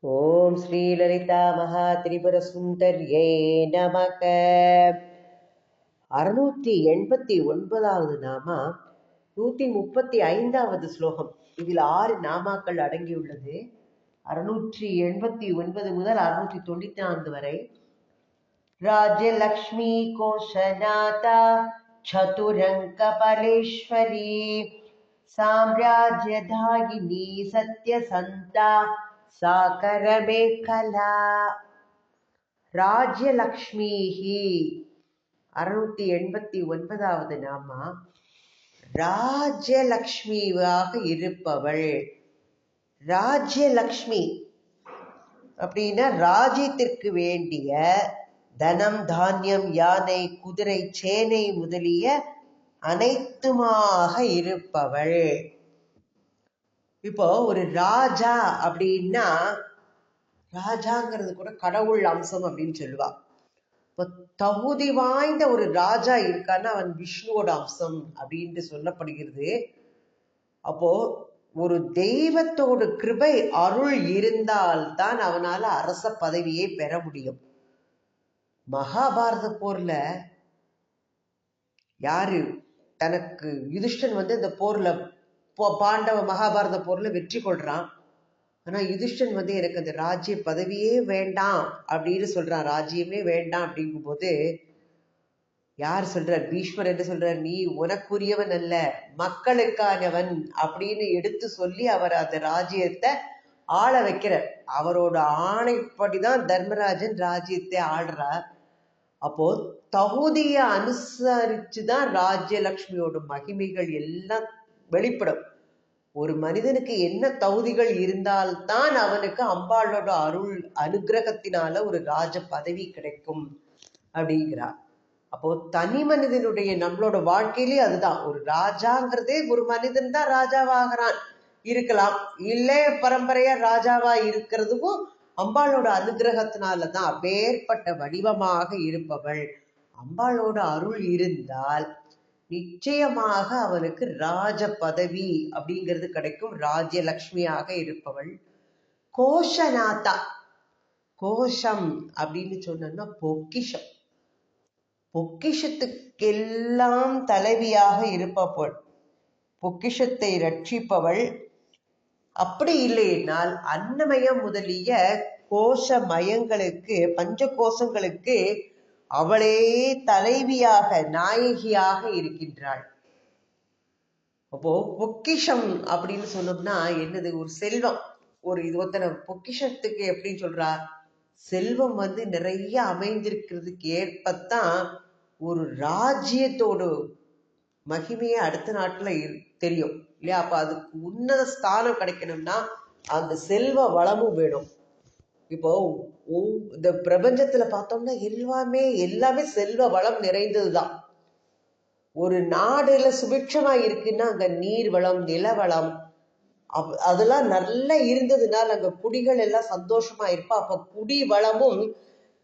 ஓம் ஸ்ரீ லலிதா மகா திரிபுர சுந்தர்யே நமக. 689வது நாமா, 135வது ஸ்லோகம். இதில் 6 நாமாக்கள் அடங்கியுள்ளது. 689 முதல் 694 வரை. ராஜ்யலக்ஷ்மி கோஷநாதா சதுரங்க பலேஸ்வரி சாம்ராஜ்யதாயினி சத்யசந்தா சாகரமேகலா. ராஜ்யலக்ஷ்மிஹி 689வது நாமா, ராஜ்யலக்ஷ்மியாக இருப்பவள். ராஜ்யலக்ஷ்மி அப்படின்னா ராஜ்யத்திற்கு வேண்டிய தனம், தானியம், யானை, குதிரை, சேனை முதலிய அனைத்துமாக இருப்பவள். இப்போ ஒரு ராஜா அப்படின்னா, ராஜாங்கிறது கூட கடவுள் அம்சம் அப்படின்னு சொல்லுவா. இப்போ தகுதி வாய்ந்த ஒரு ராஜா இருக்கான்னா அவன் விஷ்ணுவோட அம்சம் அப்படின்ட்டு சொல்லப்படுகிறது. அப்போ ஒரு தெய்வத்தோட கிருபை அருள் இருந்தால்தான் அவனால அரச பதவியை பெற முடியும். மகாபாரத போர்ல யாரு தனக்கு யுதிஷ்டன் இந்த போர்ல பாண்டவ மகாபாரத போர்ல வெற்றி கொள்றான். ஆனா யுதிஷ்டன் எனக்கு அந்த ராஜ்ய பதவியே வேண்டாம் அப்படின்னு சொல்றான். ராஜ்யமே வேண்டாம் அப்படிங்கும் போது யார் சொல்றார்? பீஷ்மர் என்ன சொல்றார்? நீ உனக்குரியவன் அல்ல, மக்களுக்கானவன் அப்படின்னு எடுத்து சொல்லி அவர் அந்த ராஜ்யத்தை ஆள வைக்கிறார். அவரோட ஆணைப்படிதான் தர்மராஜன் ராஜ்யத்தை ஆள்றார். அப்போ தகுதிய அனுசரிச்சுதான் ராஜ்யலட்சுமியோட மகிமைகள் எல்லாம் வெளிப்படும். ஒரு மனிதனுக்கு என்ன தகுதிகள் இருந்தால்தான் அவனுக்கு அம்பாளோட அருள் அனுகிரகத்தினால ஒரு ராஜ பதவி கிடைக்கும் அப்படிங்கிறார். அப்போ தனி மனிதனுடைய நம்மளோட வாழ்க்கையிலே அதுதான். ஒரு ராஜாங்கிறதே ஒரு மனிதன் தான் ராஜாவாகிறான் இருக்கலாம், இல்லை பரம்பரையா ராஜாவா இருக்கிறதுக்கும் அம்பாளோட அனுகிரகத்தினாலதான். அப்பேற்பட்ட வடிவமாக இருப்பவள் அம்பாளோட அருள் இருந்தால் நிச்சயமாக அவனுக்கு ராஜ பதவி அப்படிங்கிறது கிடைக்கும். ராஜ்யலக்ஷ்மியாக இருப்பவள். கோஷநாதா, கோஷம் அப்படின்னு சொன்னா பொக்கிஷம். பொக்கிஷத்துக்கெல்லாம் தலைவியாக இருப்பவள், பொக்கிஷத்தை ரட்சிப்பவள். அப்படி இல்லைனால் அன்னமயம் முதலிய கோஷமயங்களுக்கு, பஞ்ச கோஷங்களுக்கு அவளே தலைவியாக, நாயகியாக இருக்கின்றாள். அப்போ பொக்கிஷம் அப்படின்னு சொன்னோம்னா என்னது? ஒரு செல்வம். ஒரு இது பொக்கிஷத்துக்கு எப்படின்னு சொல்றா? செல்வம் நிறைய அமைந்திருக்கிறதுக்கு ஏற்பத்தான் ஒரு ராஜ்யத்தோட மகிமையை அடுத்த நாட்டுல தெரியும் இல்லையா? அப்ப அதுக்கு உன்னத ஸ்தானம் கிடைக்கணும்னா அந்த செல்வ வளமும் வேணும். இப்போ இந்த பிரபஞ்சத்துல பார்த்தோம்னா எல்லாமே செல்வ வளம் நிறைந்ததுதான். ஒரு நாடுல சுபிட்சமா இருக்குன்னா அங்க நீர் வளம், நிலவளம் அதெல்லாம் நல்லா இருந்ததுனால அங்க குடிகள் எல்லாம் சந்தோஷமா இருப்பா. அப்ப குடி வளமும்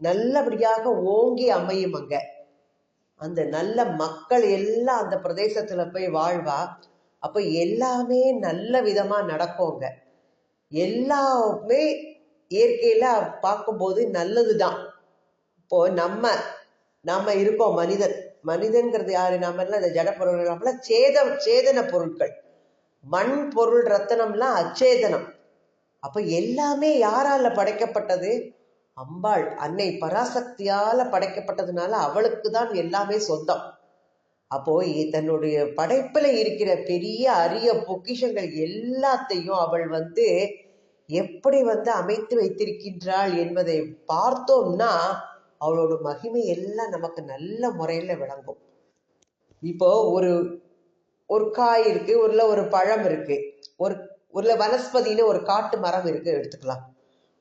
நல்லபடியாக ஓங்கி அமையும். அங்க அந்த நல்ல மக்கள் எல்லாம் அந்த பிரதேசத்துல போய் வாழ்வா. அப்ப எல்லாமே நல்ல விதமா நடக்கும்ங்க. எல்லாமே இயற்கையில பார்க்கும்போது நல்லதுதான். இப்போ நம்ம இருக்கோம் மனிதன்கிறது யாரு? நம்ம எல்லாம் இந்த ஜட பொருள்கள், நம்மளாம் சேதன பொருட்கள். மண், பொருள், ரத்தனம்லாம் அச்சேதனம். அப்ப எல்லாமே யாரால படைக்கப்பட்டது? அம்பாள் அன்னை பராசக்தியால படைக்கப்பட்டதுனால அவளுக்கு தான் எல்லாமே சொந்தம். அப்போ தன்னுடைய படைப்புல இருக்கிற பெரிய அரிய பொக்கிஷங்கள் எல்லாத்தையும் அவள் எப்படி அமைத்து வைத்திருக்கின்றாள் என்பதை பார்த்தோம்னா அவளோட மகிமை எல்லாம் நமக்கு நல்ல முறையில விளங்கும். இப்போ ஒரு காய் இருக்கு, ஒரு பழம் இருக்கு, ஒரு வனஸ்பதியில ஒரு காட்டு மரம் இருக்கு எடுத்துக்கலாம்.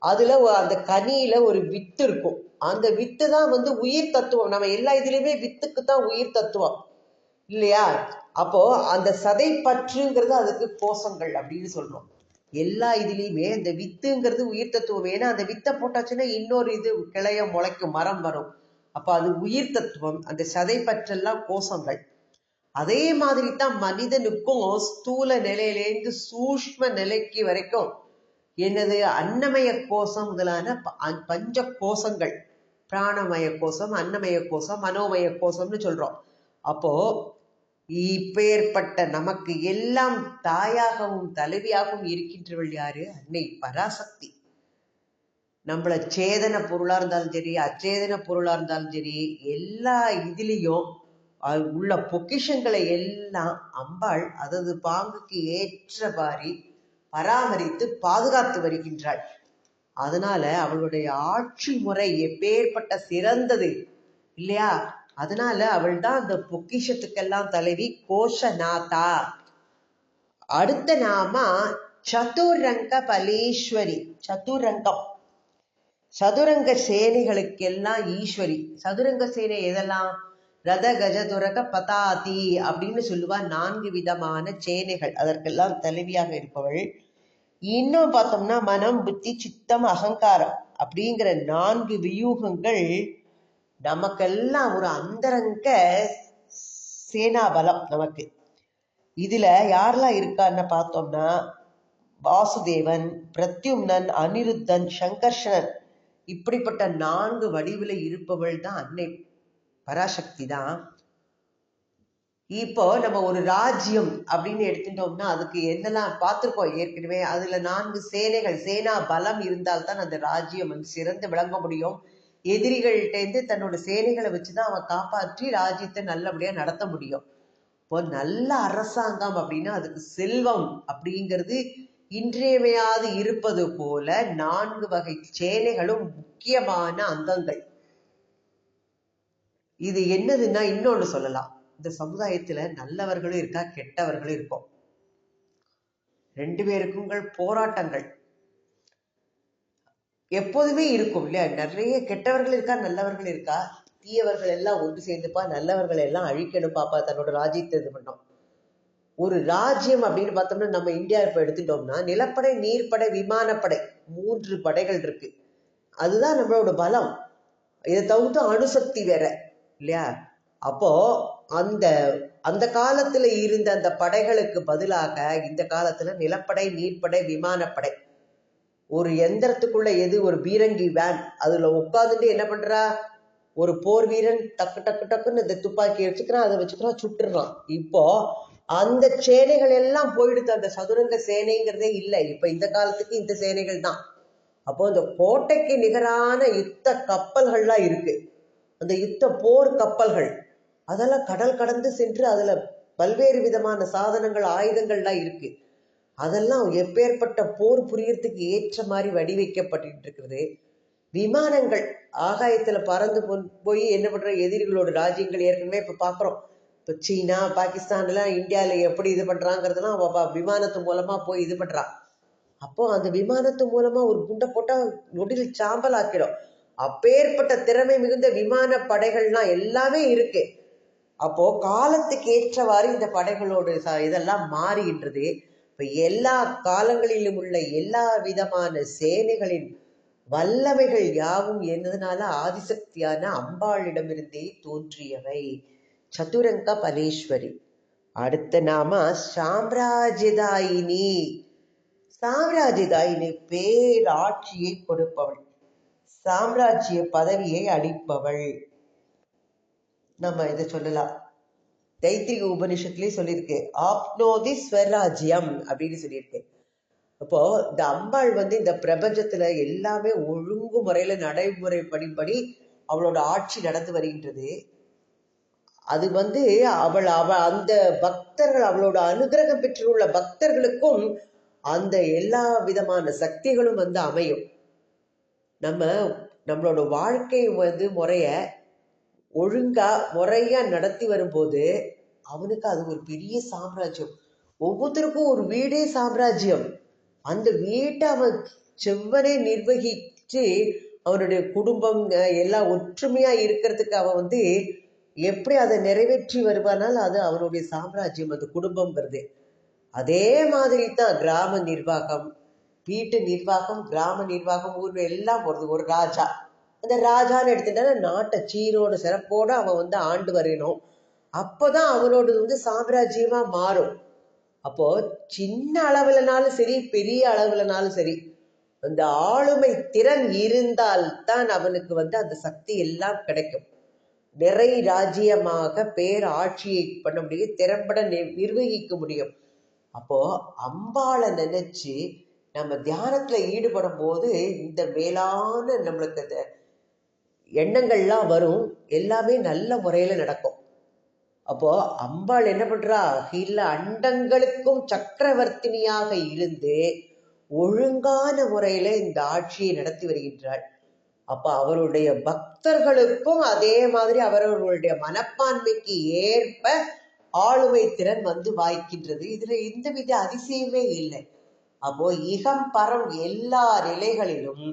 அதுல அந்த கனியில ஒரு வித்து இருக்கும். அந்த வித்து தான் உயிர் தத்துவம். நம்ம எல்லா இதுலயுமே வித்துக்கு தான் உயிர் தத்துவம் இல்லையா? அப்போ அந்த சதை பற்றுங்கிறது அதுக்கு கோஷங்கள் அப்படின்னு சொல்றோம். எல்லா இதுலயுமே இந்த வித்துங்கிறது உயிர் தத்துவம். ஏன்னா அந்த வித்தை போட்டாச்சுன்னா இன்னொரு இது கிளைய முளைக்கும், மரம் வரும். அப்ப அது உயிர் தத்துவம். அந்த சதை பற்றெல்லாம் கோஷங்கள். அதே மாதிரி தான் மனிதனுக்கும் ஸ்தூல நிலையிலேருந்து சூஷ்ம நிலைக்கு வரைக்கும் என்னது அன்னமய கோஷம் முதலான பஞ்ச கோஷங்கள், பிராணமய கோஷம், அன்னமய கோஷம், மனோமய கோஷம்னு சொல்றோம். அப்போ இப்பேற்பட்ட நமக்கு எல்லாம் தாயாகவும் தலைவியாகவும் இருக்கின்றவள் யாரு? அன்னை பராசக்தி. நம்மள சேதன பொருளா இருந்தாலும் சரி, அச்சேதன பொருளா இருந்தாலும் சரி, எல்லா இதுலேயும் உள்ள பொக்கிஷங்களை எல்லாம் அம்பாள் அதது பாங்குக்கு ஏற்றவாறு பராமரித்து பாதுகாத்து வருகின்றாள். அதனால அவளுடைய ஆட்சி முறை எப்பேற்பட்ட சிறந்தது இல்லையா? அதனால அவள் தான் அந்த பொக்கிஷத்துக்கெல்லாம் தலைவி, கோஷநாதா. அடுத்த நாம சதுரங்க பலேஸ்வரி. சதுரங்கம், சதுரங்க சேனைகளுக்கெல்லாம் ஈஸ்வரி. சதுரங்க சேனை எதெல்லாம்? ரத கஜ துரக பதாதி அப்படின்னு சொல்லுவா. 4 விதமான சேனைகள், அதற்கெல்லாம் தலைவியாக இருப்பவள். இன்னும் பார்த்தோம்னா மனம், புத்தி, சித்தம், அகங்காரம் அப்படிங்கிற 4 வியூகங்கள் நமக்கெல்லாம் ஒரு அந்தரங்க சேனாபலம் நமக்கு. இதுல யாரெல்லாம் இருக்கான்னு பார்த்தோம்னா வாசுதேவன், பிரத்யும்னன், அனிருத்தன், சங்கர்ஷனன், இப்படிப்பட்ட 4 வடிவில் இருப்பவள் தான் அன்னை பராசக்தி தான். இப்போ நம்ம ஒரு ராஜ்யம் அப்படின்னு எடுத்துட்டோம்னா அதுக்கு என்னெல்லாம் பார்த்துருக்கோம் ஏற்கனவே. அதுல 4 சேனைகள், சேனா பலம் இருந்தால்தான் அந்த ராஜ்யம் வந்து சிறந்து விளங்க முடியும். எதிரிகள்கிட்ட தன்னோட சேனைகளை வச்சுதான் அவன் காப்பாற்றி ராஜ்யத்தை நல்லபடியா நடத்த முடியும். இப்போ நல்ல அரசாங்கம் அப்படின்னா அதுக்கு செல்வம் அப்படிங்கிறது இன்றியமையாது இருப்பது போல 4 வகை சேனைகளும் முக்கியமான அங்கங்கள். இது என்னதுன்னா இன்னொன்னு சொல்லலாம். இந்த சமுதாயத்துல நல்லவர்களும் இருக்கா, கெட்டவர்களும் இருக்கும். 2 பேருக்கும் போராட்டங்கள் எப்போதுமே இருக்கும் இல்லையா? நிறைய கெட்டவர்கள் இருக்கா, நல்லவர்கள் இருக்கா. தீயவர்கள் எல்லாம் ஒன்று சேர்ந்துப்பா, நல்லவர்கள் எல்லாம் அழிக்கணும் பாப்பா, தன்னோட ராஜ்யத்தை இது பண்ணோம். ஒரு ராஜ்யம் அப்படின்னு பார்த்தோம்னா நம்ம இந்தியா இப்ப எடுத்துட்டோம்னா நிலப்படை, நீர்ப்படை, விமானப்படை, 3 படைகள் இருக்கு. அதுதான் நம்மளோட பலம். இதை தவிர்த்து அணுசக்தி வேற இல்லையா? அப்போ அந்த அந்த காலத்துல இருந்த அந்த படைகளுக்கு பதிலாக இந்த காலத்துல நிலப்படை, நீர்ப்படை, விமானப்படை. ஒரு எந்திரத்துக்குள்ள எது ஒரு பீரங்கி வேன், அதுல உட்காந்துட்டு என்ன பண்றா, ஒரு போர் வீரன் டக்கு டக்கு டக்குன்னு இந்த துப்பாக்கி வச்சுக்கிறான், அதை வச்சுக்கிறான், சுட்டுறான். இப்போ அந்த சேனைகள் எல்லாம் போயிடுது. அந்த சதுரங்க சேனைங்கிறதே இல்லை. இப்ப இந்த காலத்துக்கு இந்த சேனைகள் தான். அப்போ இந்த கோட்டைக்கு நிகரான யுத்த கப்பல்கள்லாம் இருக்கு. அந்த யுத்த போர் கப்பல்கள் அதெல்லாம் கடல் கடந்து சென்று அதுல பல்வேறு விதமான சாதனங்கள், ஆயுதங்கள்லாம் இருக்கு. அதெல்லாம் எப்பேற்பட்ட போர் புரியறதுக்கு ஏற்ற மாதிரி வடிவைக்கப்பட்டு இருக்கிறது. விமானங்கள் ஆகாயத்துல பறந்து போய் என்ன பண்ற, எதிரிகளோட ராஜ்யங்கள் ஏற்கனவே இப்ப பாக்குறோம். இப்போ சீனா, பாகிஸ்தான் எல்லாம் இந்தியாவில் எப்படி இது பண்றாங்கிறதுலாம் விமானத்து மூலமா போய் இது பண்றான். அப்போ அந்த விமானத்து மூலமா ஒரு குண்டை போட்டா நொடியில் சாம்பல் ஆக்கிடும். அப்பேற்பட்ட திறமை மிகுந்த விமான படைகள்லாம் எல்லாமே இருக்கு. அப்போ காலத்துக்கு ஏற்றவாறு இந்த படைகளோட இதெல்லாம் மாறுகின்றது. இப்ப எல்லா காலங்களிலும் உள்ள எல்லா விதமான சேனைகளின் வல்லமைகள் யாவும் என்னதுனால ஆதிசக்தியான அம்பாளிடமிருந்தே தோன்றியவை. சதுரங்க பலேஸ்வரி. அடுத்த நாம சாம்ராஜ்யதாயினி. சாம்ராஜ்யதாயினி பேராட்சியை கொடுப்பவள், சாம்ராஜ்ய பதவியை அளிப்பவள். நம்ம இதை சொல்லலாம். தைத்திரிக உபனிஷத்துலயே சொல்லியிருக்கு, ஆப்னோதி ஸ்வராஜ்யம் அப்படின்னு சொல்லியிருக்கு. அப்போ இந்த அம்பாள் இந்த பிரபஞ்சத்துல எல்லாமே ஒழுங்கு முறையில நடைமுறைப்படிப்படி அவளோட ஆட்சி நடந்து வருகின்றது. அது அவள் அந்த பக்தர்கள், அவளோட அனுகிரகம் பெற்றுள்ள பக்தர்களுக்கும் அந்த எல்லா விதமான சக்திகளும் அமையும். நம்மளோட வாழ்க்கை முறைய ஒழுங்கா முறையா நடத்தி வரும்போது அவனுக்கு அது ஒரு பெரிய சாம்ராஜ்யம். ஒவ்வொருத்தருக்கும் ஒரு வீடே சாம்ராஜ்யம். அந்த வீட்டை அவன் செவ்வனே நிர்வகிச்சு அவனுடைய குடும்பம் எல்லாம் ஒற்றுமையா இருக்கிறதுக்கு அவன் எப்படி அதை நிறைவேற்றி வருவானால் அது அவனுடைய சாம்ராஜ்யம், அந்த குடும்பம்ங்கிறது. அதே மாதிரி தான் கிராம நிர்வாகம், வீட்டு நிர்வாகம், கிராம நிர்வாகம், ஊர்ல எல்லாம் போறது. ஒரு ராஜா, அந்த ராஜான்னு எடுத்துட்டா நாட்டை சீரோட சிறப்போட அவன் ஆண்டு வரையணும். அப்பதான் அவனோட சாம்ராஜ்யமா மாறும். அப்போ சின்ன அளவுலனாலும் சரி, பெரிய அளவுலனாலும் சரி, அந்த ஆளுமை திறன் இருந்தால்தான் அவனுக்கு அந்த சக்தி எல்லாம் கிடைக்கும். நிறை ராஜ்யமாக பேர் ஆட்சியை பண்ண முடியும், திறம்பட நிர்வகிக்க முடியும். அப்போ அம்பாளை நினைச்சு நம்ம தியானத்துல ஈடுபடும் போது இந்த மேலான நம்மளுக்கு அந்த எண்ணங்கள்லாம் வரும், எல்லாமே நல்ல முறையில நடக்கும். அப்போ அம்பாள் என்ன பண்றா, இல்ல அண்டங்களுக்கும் சக்கரவர்த்தினியாக இருந்து ஒழுங்கான முறையில இந்த ஆட்சியை நடத்தி வருகின்றாள். அப்ப அவருடைய பக்தர்களுக்கும் அதே மாதிரி அவர்களுடைய மனப்பான்மைக்கு ஏற்ப ஆளுமை திறன் வாய்க்கின்றது. இதுல எந்தவித அதிசயமே இல்லை. அப்போ இகம் பரம் எல்லா நிலைகளிலும்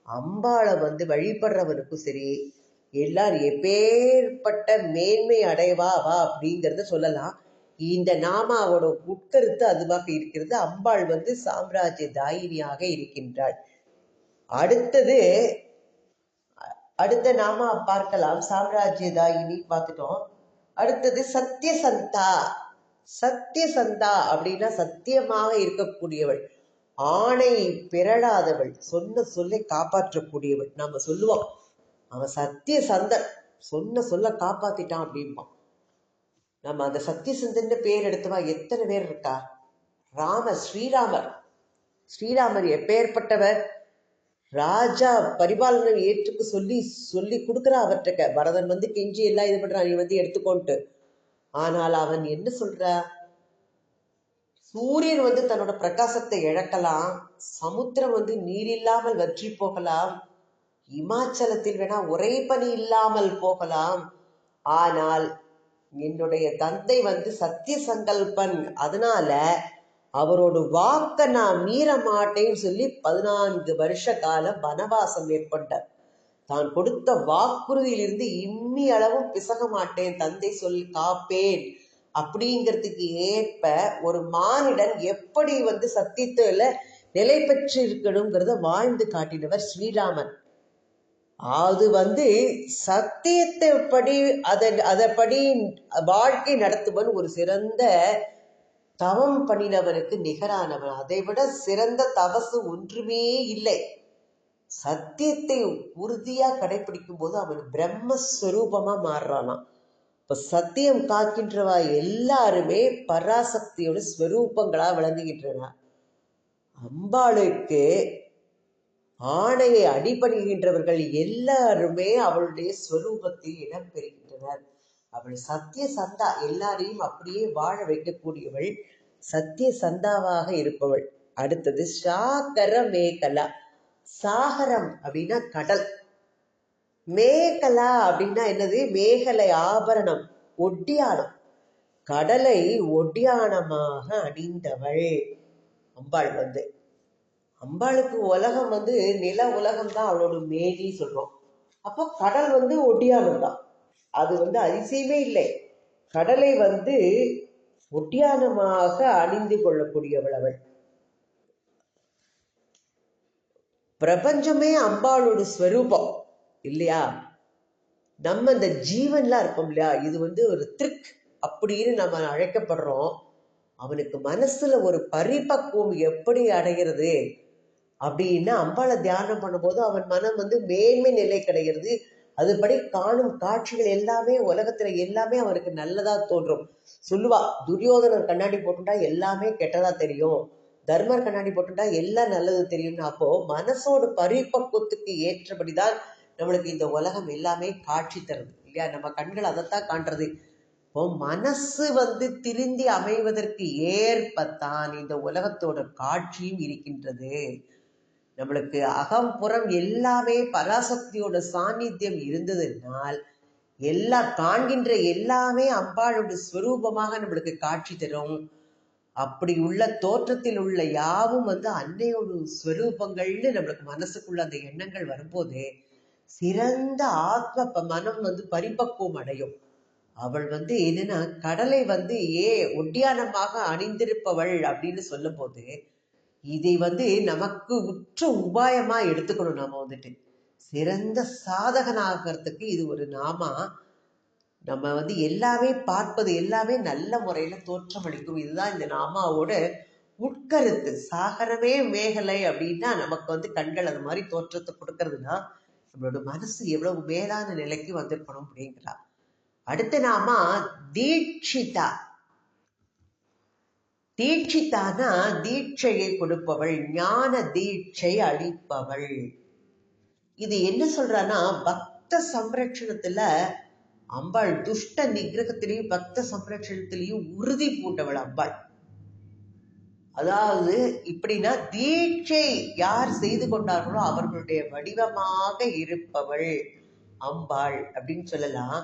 அம்பாளை வழிபடுறவனுக்கும் சரி, எல்லாரும் எப்பேற்பட்ட மேன்மை அடைவாவா அப்படிங்கறத சொல்லலாம். இந்த நாமாவோட உட்கருத்து அதுவாக இருக்கிறது. அம்பாள் சாம்ராஜ்ய தாயினியாக இருக்கின்றாள். அடுத்த நாம பார்க்கலாம். சாம்ராஜ்ய தாயினி பார்த்துட்டோம். அடுத்தது சத்தியசந்தா. சத்தியசந்தா அப்படின்னா சத்தியமாக இருக்கக்கூடியவள், ஆணை பிறழாதவள், சொன்ன சொல்லை காப்பாற்றக்கூடியவள். நம்ம சொல்லுவோம் அவன் சத்தியசந்தன், சொன்ன சொல்ல காப்பாத்திட்டான் அப்படின்பான். நம்ம அந்த சத்தியசந்தன் பேர் எடுத்துவா எத்தனை பேர் இருக்கா. ஸ்ரீராமர் எப்பேற்பட்டவர். ராஜா பரிபாலனை ஏற்றுக்கு சொல்லி கொடுக்குறா அவர்கிட்ட. பரதன் கெஞ்சி எல்லாம் இது பண்றான், நீ எடுத்துக்கோன்ட்டு. ஆனால் அவன் என்ன சொல்ற, சூரியன் தன்னோட பிரகாசத்தை இழக்கலாம், சமுத்திரம் நீர் இல்லாமல் வற்றி போகலாம், இமாச்சலத்தில் வேணா உரை பனி இல்லாமல் போகலாம், ஆனால் என்னுடைய தந்தை சத்திய சங்கல்பன், அதனால அவரோட வாக்க நான் மீற மாட்டேன்னு சொல்லி 14 வருஷ காலம் வனவாசம் மேற்கொண்டார். தான் கொடுத்த வாக்குறுதியிலிருந்து இம்மி அளவும் பிசக மாட்டேன், தந்தை சொல் காப்பேன் அப்படிங்கிறதுக்கு ஏற்ப ஒரு மானிடன் எப்படி சத்தியத்துல நிலை பெற்று இருக்கணுங்கிறத வாழ்ந்து காட்டினவர் ஸ்ரீராமன். அது சத்தியத்தை படி அதப்படி வாழ்க்கை நடத்துவன் ஒரு சிறந்த தவம் பண்ணினவனுக்கு நிகரானவன். அதை விட சிறந்த தவசு ஒன்றுமே இல்லை. சத்தியத்தை உறுதியா கடைபிடிக்கும் போது அவன் பிரம்மஸ்வரூபமா மாறுறானா. இப்ப சத்தியம் காக்கின்றவா எல்லாருமே பராசக்தியோட ஸ்வரூபங்களா விளங்குகின்றன. அம்பாளுக்கு ஆணையை அடிபடுகின்றவர்கள் எல்லாருமே அவளுடைய ஸ்வரூபத்தில் இடம் பெறுகின்றனர். அவள் சத்திய சந்தா, எல்லாரையும் அப்படியே வாழ வைக்கக்கூடியவள், சத்திய சந்தாவாக இருப்பவள். அடுத்தது சாகர மேகலா. சாகரம் அப்படின்னா கடல், மேகலா அப்படின்னா என்னது, மேகலை ஆபரணம், ஒட்டியானம். கடலை ஒட்டியானமாக அணிந்தவள் அம்பாள். அம்பாளுக்கு உலகம் நில உலகம் தான் அவளோட மேனி சொல்றோம். அப்போ கடல் ஒட்டியானம் தான். அது அதிசயமே இல்லை. கடலை ஒட்டியானமாக அணிந்து கொள்ளக்கூடியவள் அவள். பிரபஞ்சமே அம்பாளோட ஸ்வரூபம் இல்லையா. நம்ம இந்த ஜீவன்லாம் இருப்போம் இல்லையா, இது ஒரு த்ரிக் அப்படின்னு நம்ம அழைக்கப்படுறோம். அவனுக்கு மனசுல ஒரு பரிபக்குவம் எப்படி அடைகிறது அப்படின்னா, அம்பாளை தியானம் பண்ணும்போது அவன் மனம் மேன்மை நிலை கிடைக்கிறது. அதுபடி காணும் காட்சிகள் எல்லாமே உலகத்துல எல்லாமே அவருக்கு நல்லதா தோன்றும். சொல்லுவா, துரியோதனர் கண்ணாடி போட்டுட்டா எல்லாமே கெட்டதா தெரியும், தர்மர் கண்ணாடி போட்டுட்டா எல்லாம் நல்லது தெரியும்னு. அப்போ மனசோட பரிபக்குவத்துக்கு ஏற்றபடிதான் நம்மளுக்கு இந்த உலகம் எல்லாமே காட்சி தருது இல்லையா. நம்ம கண்கள் அதைத்தான் காண்றது. இப்போ மனசு திருந்தி அமைவதற்கு ஏற்பத்தான் இந்த உலகத்தோட காட்சியும் இருக்கின்றது. நம்மளுக்கு அகம்புறம் எல்லாமே பராசக்தியோட சாநித்தியம் இருந்ததுனால் காண்கின்ற எல்லாமே அம்பாளோட ஸ்வரூபமாக நம்மளுக்கு காட்சி தரும். அப்படி உள்ள தோற்றத்தில் உள்ள யாவும் அன்னையோட ஸ்வரூபங்கள்னு நம்மளுக்கு மனசுக்குள்ள அந்த எண்ணங்கள் வரும்போது சிறந்த ஆத்ம மனம் பரிபக்குவம் அடையும். அவள் என்னன்னா கடலை ஒட்டியானமாக அணிந்திருப்பவள் அப்படின்னு சொல்லும் போது இதை நமக்கு உற்ற உபாயமா எடுத்துக்கணும். நாம சிறந்த சாதகனாகிறதுக்கு இது ஒரு நாமா. நம்ம எல்லாமே பார்ப்பது எல்லாமே நல்ல முறையில தோற்றமளிக்கும். இதுதான் இந்த நாமாவோட உட்கருத்து. சாகரமே மேகலை அப்படின்னா நமக்கு வந்து கண்கள் அது மாதிரி தோற்றத்தை கொடுக்கறதுன்னா நம்மளோட மனசு எவ்வளவு மேலான நிலைக்கு வந்திருக்கணும் அப்படிங்கிறா. அடுத்த நாம தீட்சிதா. தீட்சிதானா தீட்சையை கொடுப்பவள், ஞான தீட்சை அளிப்பவள். இது என்ன சொல்றான்னா பக்த சம்ரட்சணத்துல அம்பாள் துஷ்ட நிகிரகத்திலையும் பக்த சம்ரட்சணத்திலையும் உறுதி பூண்டவள் அம்பாள். அதாவது இப்படின்னா தீட்சை யார் செய்து கொண்டார்களோ அவர்களுடைய வடிவமாக இருப்பவள் அம்பாள் அப்படின்னு சொல்லலாம்.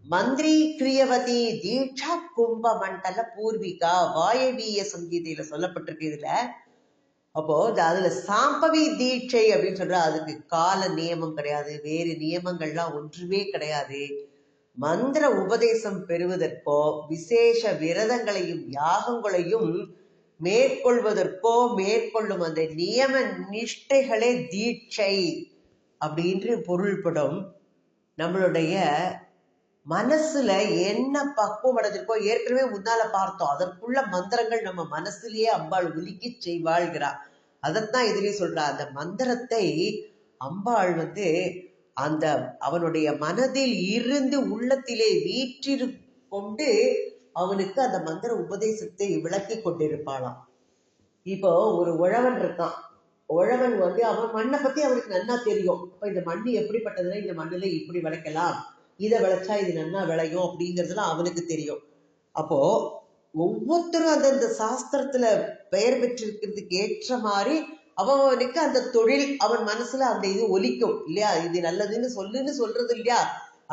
மந்திரி கிரியவதி தீட்சா கும்ப மண்டல பூர்விகா வாயவீய சங்கீதையில சொல்லப்பட்டிருக்கு. இதுல அப்போ அதுல சாம்பவி தீட்சை அப்படின்னு சொல்ற அதுக்கு கால நியமம் கிடையாது, வேறு நியமங்கள்லாம் ஒன்றுமே கிடையாது. மந்திர உபதேசம் பெறுவதற்கோ விசேஷ விரதங்களையும் யாகங்களையும் மேற்கொள்வதற்கோ மேற்கொள்ளும் அந்த நியம நிஷ்டைகளே தீட்சை அப்படின்று பொருள்படும். நம்மளுடைய மனசுல என்ன பக்குவம் அடைஞ்சிருக்கோ ஏற்கனவே முன்னால பார்த்தோம். அதற்குள்ள மந்திரங்கள் நம்ம மனசுலயே அம்பாள் ஒலிக்க செய்வாள்கிறா. அதைத்தான் இதுலயும் சொல்றா. அந்த மந்திரத்தை அம்பாள் வந்து அந்த அவனுடைய மனதில் இருந்து உள்ளத்திலே வீற்றிரு கொண்டு அவனுக்கு அந்த மந்திர உபதேசத்தை விளக்கி கொண்டிருப்பாளாம். இப்போ ஒரு உழவன் இருக்கான். உழவன் வந்து அவன் மண்ணை பத்தி அவனுக்கு நல்லா தெரியும். இப்ப இந்த மண் எப்படிப்பட்டதுன்னா இந்த மண்ணுல இப்படி விளைக்கலாம், இதை விளைச்சா இது நல்லா விளையும் அப்படிங்கிறதுலாம் அவனுக்கு தெரியும். அப்போ ஒவ்வொருத்தரும் அந்தந்த சாஸ்திரத்துல பெயர் பெற்றிருக்கிறதுக்கு ஏற்ற மாதிரி அவனுக்கு அந்த தொழில் அவன் மனசுல அந்த இது ஒலிக்கும் இல்லையா, இது நல்லதுன்னு சொல்றது இல்லையா.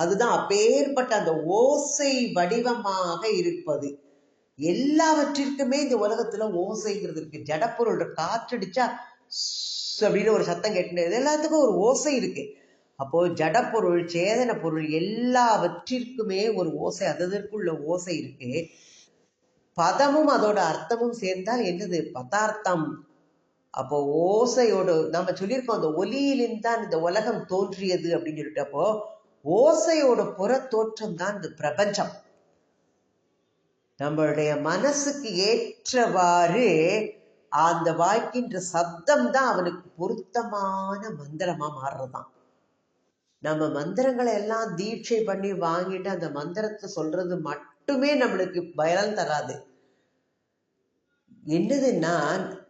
அதுதான் அப்பேற்பட்ட அந்த ஓசை வடிவமாக இருப்பது. எல்லாவற்றிற்குமே இந்த உலகத்துல ஓசைங்கிறது இருக்கு. ஜடப்பொருள் காற்றடிச்சா அப்படின்னு ஒரு சத்தம் கேட்டு எல்லாத்துக்கும் ஒரு ஓசை இருக்கு. அப்போ ஜடப்பொருள் சேதன பொருள் எல்லாவற்றிற்குமே ஒரு ஓசை, அதற்குள்ள ஓசை இருக்கு. பதமும் அதோட அர்த்தமும் சேர்ந்தால் என்னது பதார்த்தம். அப்போ ஓசையோடு நம்ம சொல்லியிருக்கோம் அந்த ஒலியிலிருந்து தான் இந்த உலகம் தோன்றியது அப்படின்னு சொல்லிட்டு. அப்போ ஓசையோட புற தோற்றம் தான் இந்த பிரபஞ்சம். நம்மளுடைய மனசுக்கு ஏற்றவாறு அந்த வாய்க்கின்ற சப்தம் தான் அவனுக்கு பொருத்தமான மந்திரமா மாறுறதான். நம்ம மந்திரங்களை எல்லாம் தீட்சை பண்ணி வாங்கிட்டு அந்த மந்திரத்தை சொல்றது மட்டுமே நம்மளுக்கு பயன் தராது. என்னதுன்னா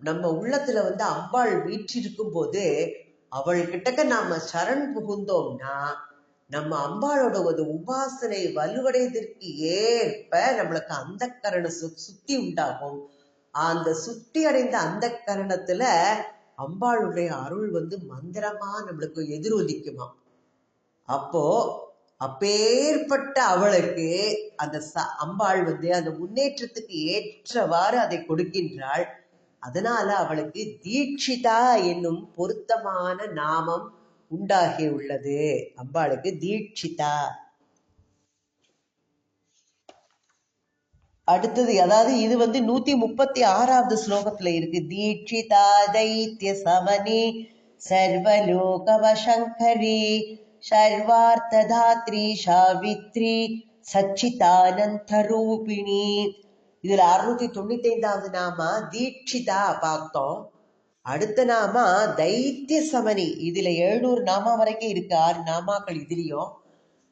நம்ம உள்ளத்துல வந்து அம்பாள் வீற்றிருக்கும் போது அவள் கிட்டக்க நாம சரண் புகுந்தோம்னா நம்ம அம்பாளோட ஒரு உபாசனை வலுவடைவதற்கு ஏற்ப நம்மளுக்கு அந்த கரண சுத்தி உண்டாகும். அந்த சுத்தி அடைந்த அந்த கரணத்துல அம்பாளுடைய அருள் வந்து மந்திரமா நம்மளுக்கு எதிரொலிக்குமா. அப்போ அப்பேற்பட்ட அவளுக்கு அந்த அம்பாள் வந்து அந்த முன்னேற்றத்துக்கு ஏற்றவாறு அதை கொடுக்கின்றாள். அதனால அவளுக்கு தீட்சிதா என்னும் பொருத்தமான நாமம் உண்டாகி உள்ளது. அம்பாளுக்கு தீட்சிதா. அடுத்தது அதாவது இது வந்து 136வது ஸ்லோகத்துல இருக்கு. தீட்சிதா தைத்திய சமனி சர்வலோகவசங்கரி சர்வார்த்ததாத்ரி சாவித்ரி சச்சிதானந்த ரூபிணி. இதுல 695வது நாம தீட்சிதா பார்த்தோம். அடுத்த நாம தைத்திய சமனி. இதுல 700 நாமா வரைக்கும் இருக்கு, 6 நாமாக்கள் இதுலயும்.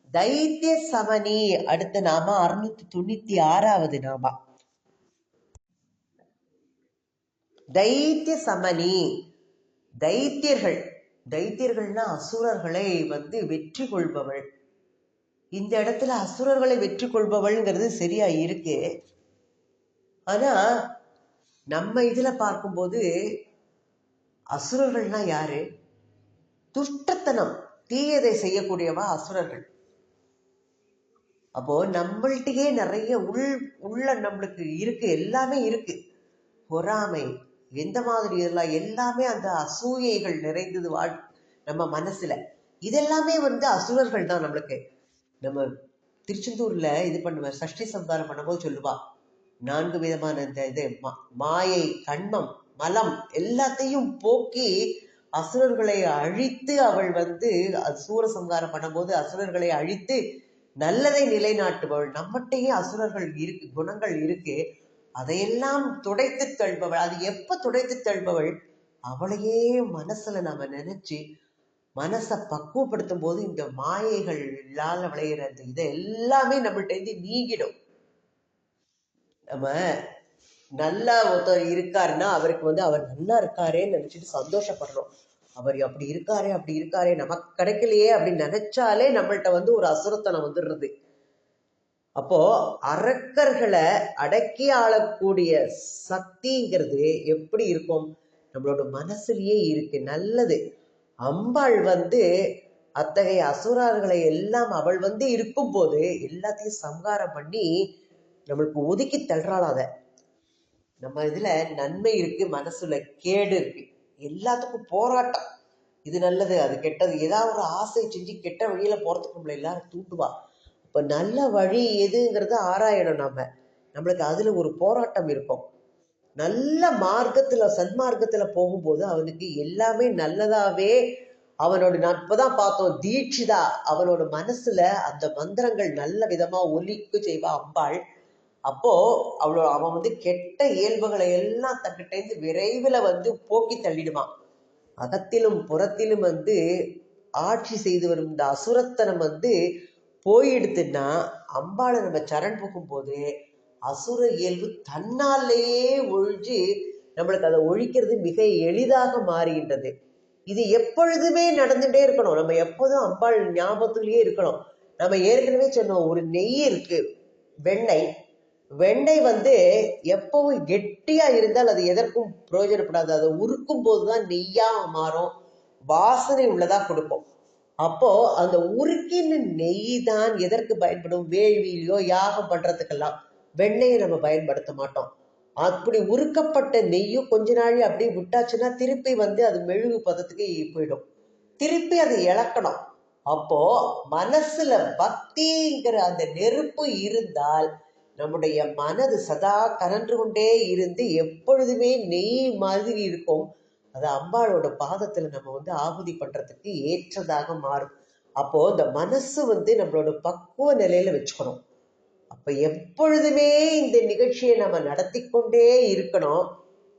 தைத்திய சமனி அடுத்த நாம 696வது நாமா. தைத்திய சமனி தைத்தியர்கள். தைத்தியர்கள்னா அசுரர்களை வந்து வெற்றி கொள்பவள். இந்த இடத்துல அசுரர்களை வெற்றி கொள்பவள்ங்கிறது சரியா இருக்கு. ஆனா நம்ம இதுல பார்க்கும்போது அசுரர்கள்னா யாரு? துஷ்டத்தனம் தீயதை செய்யக்கூடியவா அசுரர்கள். அப்போ நம்மள்கிட்டயே நிறைய உள்ள நம்மளுக்கு இருக்கு, எல்லாமே இருக்கு. பொறாமை எந்த மாதிரி எல்லாம் எல்லாமே அந்த அசூயைகள் நிறைந்தது நம்ம மனசுல. இதெல்லாமே வந்து அசுரர்கள் தான் நம்மளுக்கு. நம்ம திருச்செந்தூர்ல இது பண்ணுவேன், சஷ்டி சம்ஹாரம் பண்ணும்போது சொல்லுவா 4 விதமான இந்த இது மாயை கண்மம் மலம் எல்லாத்தையும் போக்கி அசுரர்களை அழித்து அவள் வந்து சூரசம்ஹாரம் பண்ணும்போது அசுரர்களை அழித்து நல்லதை நிலைநாட்டுபவள். நம்மகிட்டயே அசுரர்கள் இருக்கு, குணங்கள் இருக்கு. அதையெல்லாம் துடைத்து தள்பவள். அது எப்ப துடைத்து தள்பவள்? அவளையே மனசுல நாம நினைச்சு மனசை பக்குவப்படுத்தும் போது இந்த மாயைகளால விளையிற அந்த இதை எல்லாமே நம்மள்ட்ட இருந்து நீங்கிடும். நம்ம நல்லா ஒருத்தர் இருக்காருன்னா அவருக்கு அவர் நல்லா இருக்காரேன்னு நினைச்சிட்டு சந்தோஷப்படுறோம். அவர் அப்படி இருக்காரே நமக்கு கிடைக்கலையே அப்படின்னு நினைச்சாலே நம்மள்ட்ட ஒரு அசுரத்தனம் வந்துடுறது. அப்போ அரக்கர்களை அடக்கி ஆளக்கூடிய சக்திங்கிறது எப்படி இருக்கும்? நம்மளோட மனசுலயே இருக்கு. நல்லது. அம்பாள் அத்தகைய அசுரர்களை எல்லாம் அவள் இருக்கும்போது எல்லாத்தையும் சம்ஹாரம் பண்ணி நம்மளுக்கு ஒதுக்கி தள்ளுறாள். அத நம்ம இதுல நன்மை இருக்கு, மனசுல கேடு இருக்கு. எல்லாத்துக்கும் போராட்டம். இது நல்லது, அது கெட்டது. ஏதாவது ஒரு ஆசை செஞ்சு கெட்ட வழியில போறதுக்கு நம்மள எல்லாரும் தூண்டுவா. இப்ப நல்ல வழி எதுங்கிறத ஆராயணும். நம்மளுக்கு அதுல ஒரு போராட்டம் இருக்கும். நல்ல மார்க்கத்துல சன்மார்க்கத்துல போகும்போது அவனுக்கு எல்லாமே நல்லதாவே அவனோட இப்பதான் பார்த்தோம் தீட்சிதா அவனோட மனசுல அந்த மந்திரங்கள் நல்ல விதமா ஒலிக்கு செய்வா அம்பாள். அப்போ அவன் கெட்ட இயல்புகளை எல்லாம் தன்கிட்ட இருந்து விரைவில் போக்கி தள்ளிடுவான். அகத்திலும் புறத்திலும் ஆட்சி செய்து வரும் இந்த அசுரத்தனம் போயிடுத்துன்னா அம்பாளை நம்ம சரண் போகும்போது அசுர இயல்பு தன்னாலேயே ஒழிஞ்சு நம்மளுக்கு அதை ஒழிக்கிறது மிக எளிதாக மாறுகின்றது. இது எப்பொழுதுமே நடந்துட்டே இருக்கணும். நம்ம எப்போதும் அம்பாள் ஞாபகத்திலேயே இருக்கணும். நம்ம ஏற்கனவே சொன்னோம், ஒரு நெய் இருக்கு, வெண்ணெய். எப்பவும் கெட்டியா இருந்தால் அது எதற்கும் பிரயோஜனப்படாது. அதை உருக்கும் போதுதான் நெய்யா மாறும், வாசனை உள்ளதா கொடுக்கும். அப்போ அந்த உருக்கின நெய் தான் எதற்கு பயன்படும்? வேள்வியிலையோ யாகம் பண்றதுக்கெல்லாம். வெண்ணெயை நம்ம பயன்படுத்த மாட்டோம். அப்படி உருக்கப்பட்ட நெய்யும் கொஞ்ச நாள் அப்படி விட்டாச்சுன்னா திருப்பி அது மெழுகு பதத்துக்கு போயிடும். திருப்பி அதை இழக்கணும். அப்போ மனசுல பக்திங்கிற அந்த நெருப்பு இருந்தால் நம்முடைய மனது சதா கரன்று கொண்டே இருந்து எப்பொழுதுமே நெய் மாதிரி இருக்கும். அது அம்பாளோட பாதத்துல நம்ம ஆகுதி பண்றதுக்கு ஏற்றதாக மாறும். அப்போ இந்த மனசு நம்மளோட பக்குவ நிலையில வச்சுக்கணும். அப்ப எப்பொழுதுமே இந்த நிகழ்ச்சியை நம்ம நடத்தி கொண்டே இருக்கணும்.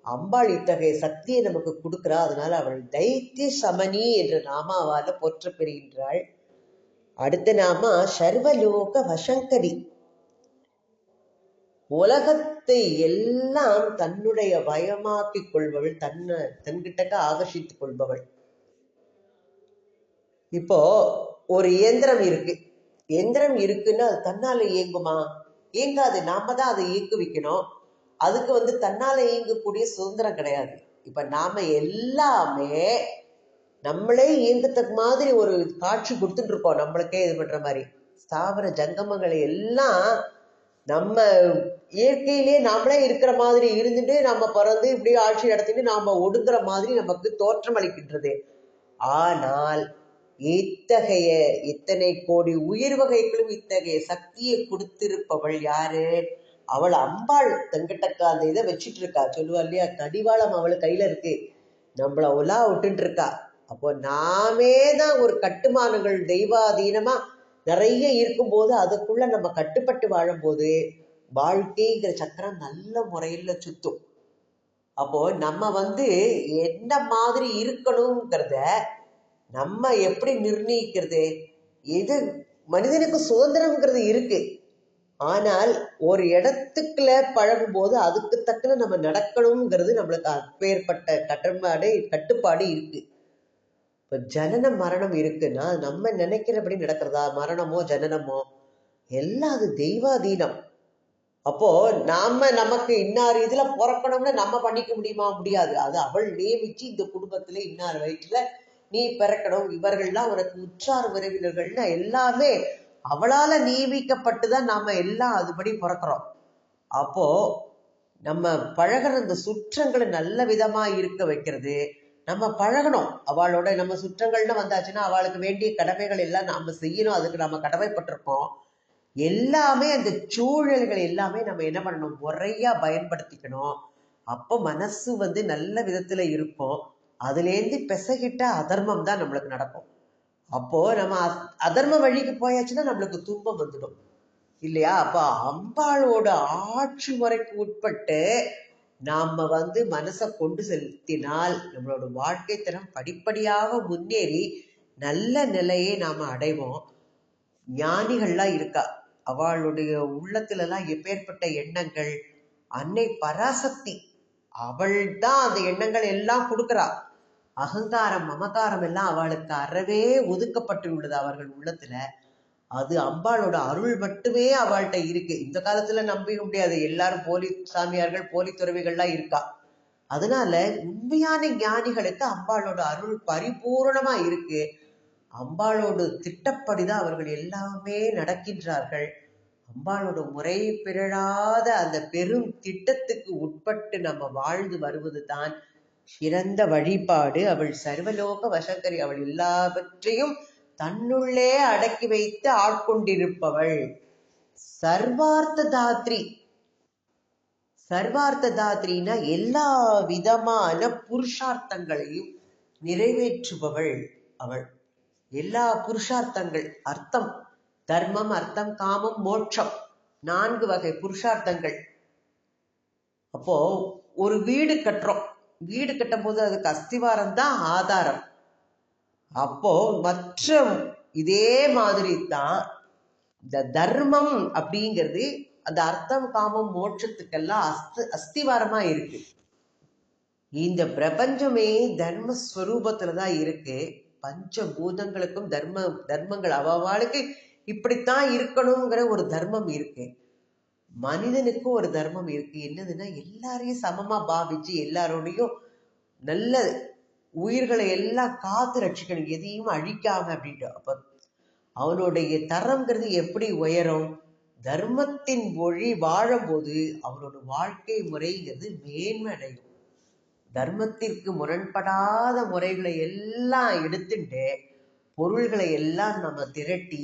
அம்பாள் இத்தகைய சக்தியை நமக்கு கொடுக்கிறா. அதனால அவள் தைத்திய சமனி என்ற நாமாவால போற்ற பெறுகின்றாள். அடுத்த நாமா சர்வலோக வசங்கரி. உலகத்தை எல்லாம் தன்னுடைய பயமாக்கிக் கொள்பவள், தன்கிட்டக்க ஆகர்ஷித்துக் கொள்பவள். இப்போ ஒரு இயந்திரம் இருக்கு. எந்திரம் இருக்குன்னா அது தன்னால இயங்குமா? இயங்காது. நாம தான் அதை இயக்குவிக்கணும். அதுக்கு தன்னால இயங்கக்கூடிய சுதந்திரம் கிடையாது. இப்ப நாம எல்லாமே நம்மளே இயங்கத்தக்க மாதிரி ஒரு காட்சி கொடுத்துட்டு இருக்கோம். நம்மளுக்கே இது பண்ற மாதிரி ஸ்தாவர ஜங்கமங்களை எல்லாம் நம்ம இயற்கையிலேயே நாமளே இருக்கிற மாதிரி இருந்துட்டு நம்ம பிறந்து இப்படி ஆட்சி நடத்திட்டு நாம ஒடுங்குற மாதிரி நமக்கு தோற்றம் அளிக்கின்றது. ஆனால் இத்தனை கோடி உயிர் வகைகளும் இத்தகைய சக்தியை கொடுத்திருப்பவள் யாரு? அவள் அம்பாள். தங்கிட்டக்கா அந்த இதை வச்சுட்டு இருக்கா. சொல்லுவா இல்லையா, கடிவாளம் அவள் கையில இருக்கு, நம்மள உலா விட்டுட்டு இருக்கா. அப்போ நாமே தான் ஒரு கட்டுமானங்கள் தெய்வாதீனமா நிறைய இருக்கும்போது அதுக்குள்ள நம்ம கட்டுப்பட்டு வாழும்போது வாழ்க்கைங்கிற சக்கரம் நல்ல முறையில சுத்தும். அப்போ நம்ம என்ன மாதிரி இருக்கணுங்கிறத நம்ம எப்படி நிர்ணயிக்கிறது? எது மனிதனுக்கு சுதந்திரம்ங்கிறது இருக்கு. ஆனால் ஒரு இடத்துக்குள்ள பழகும் போது அதுக்கு தக்கன நம்ம நடக்கணுங்கிறது நம்மளுக்கு அப்பேற்பட்ட கட்டுப்பாடு இருக்கு. இப்ப ஜனன மரணம் இருக்குன்னா நம்ம நினைக்கிறபடி நடக்கிறதா? மரணமோ ஜனனமோ எல்லாம் அது தெய்வாதீனம். அப்போ நமக்கு இன்னார் இதுல பிறக்கணும்னு நம்ம பண்ணிக்க முடியுமா? முடியாது. அது அவள் நியமிச்சு இந்த குடும்பத்துல இன்னார் வயிற்றுல நீ பிறக்கணும், இவர்கள்லாம் உனக்கு உற்றார் உறவினர்கள்னா எல்லாமே அவளால நியமிக்கப்பட்டுதான் நாம எல்லாம் அதுபடி பிறக்கிறோம். அப்போ நம்ம பழகிற இந்த சுற்றங்களை நல்ல விதமா இருக்க வைக்கிறது நம்ம பழகணும். அவளோட நம்ம சுற்றங்கள்னு வந்தாச்சுன்னா அவளுக்கு வேண்டிய கடமைகள் எல்லாம் நாம செய்யணும். அதுக்கு நம்ம கடமைப்பட்டிருக்கோம். எல்லாமே அந்த சூழல்கள் எல்லாமே நம்ம என்ன பண்ணணும்? முறையா பயன்படுத்திக்கணும். அப்போ மனசு நல்ல விதத்துல இருக்கும். அதுலேருந்து பெசகிட்ட அதர்மம் தான் நம்மளுக்கு நடக்கும். அப்போ நம்ம அதர்ம வழிக்கு போயாச்சுன்னா நம்மளுக்கு துன்பம் வந்துடும். இல்லையா? அப்ப அம்பாளோட ஆட்சி முறைக்கு உட்பட்டு நாம மனசை கொண்டு செலுத்தினால் நம்மளோட வாழ்க்கை தரம் படிப்படியாக முன்னேறி நல்ல நிலையை நாம அடைவோம். ஞானிகள்லாம் இருக்கா, அவளுடைய உள்ளத்துல எல்லாம் எப்பேற்பட்ட எண்ணங்கள், அன்னை பராசக்தி அவள் தான் அந்த எண்ணங்கள் எல்லாம் கொடுக்கிறா. அகங்காரம் மமகாரம் எல்லாம் அவளுக்கு அறவே ஒதுக்கப்பட்டுள்ளது அவர்கள் உள்ளத்துல. அது அம்பாளோட அருள் மட்டுமே அவள்கிட்ட இருக்கு. இந்த காலத்துல நம்பிக்க முடியாது, எல்லாரும் போலி சாமியார்கள் போலி துறவிகள்லாம் இருக்கா. அதனால உண்மையான ஞானிகளுக்கு அம்பாளோட அருள் பரிபூர்ணமா இருக்கு. அம்பாளோட திட்டப்படிதான் அவர்கள் எல்லாமே நடக்கின்றார்கள். அம்பாளோட முறை பிறழாத அந்த பெரும் திட்டத்துக்கு உட்பட்டு நம்ம வாழ்ந்து வருவது தான் சிறந்த வழிபாடு. அவள் சர்வலோக வசக்கரி, அவள் எல்லாவற்றையும் தன்னுள்ளே அடக்கி வைத்து ஆட்கொண்டிருப்பவள். சர்வார்த்த தாத்ரி. சர்வார்த்த தாத்ரினா எல்லா விதமான புருஷார்த்தங்களையும் நிறைவேற்றுபவள் அவள். எல்லா புருஷார்த்தங்கள், அர்த்தம், தர்மம், அர்த்தம், காமம், மோட்சம், 4 வகை புருஷார்த்தங்கள். அப்போ ஒரு வீடு கட்டுறோம், வீடு கட்டும் போது அதுக்கு அஸ்திவாரம் தான் ஆதாரம். அப்போ மற்ற இதே மாதிரி தான் இந்த தர்மம் அப்படிங்கிறது அந்த அர்த்தம் காமம் மோட்சத்துக்கெல்லாம் அஸ்திவாரமா இருக்கு. இந்த பிரபஞ்சமே தர்மஸ்வரூபத்துலதான் இருக்கு. பஞ்சபூதங்களுக்கும் தர்மங்கள் அவளுக்கு இப்படித்தான் இருக்கணுங்கிற ஒரு தர்மம் இருக்கு. மனிதனுக்கும் ஒரு தர்மம் இருக்கு. என்னதுன்னா எல்லாரையும் சமமா பாவிச்சு எல்லாரோடையும் நல்ல உயிர்களை எல்லாம் காத்து ரட்சிக்கணும், எதையும் அழிக்காம அப்படின்ட்டு. அப்ப அவனுடைய தரம்ங்கிறது எப்படி உயரும்? தர்மத்தின் மொழி வாழும்போது அவனோட வாழ்க்கை முறைங்கிறது மேன்மடையும். தர்மத்திற்கு முரண்படாத முறைகளை எல்லாம் எடுத்துட்டு பொருள்களை எல்லாம் நம்ம திரட்டி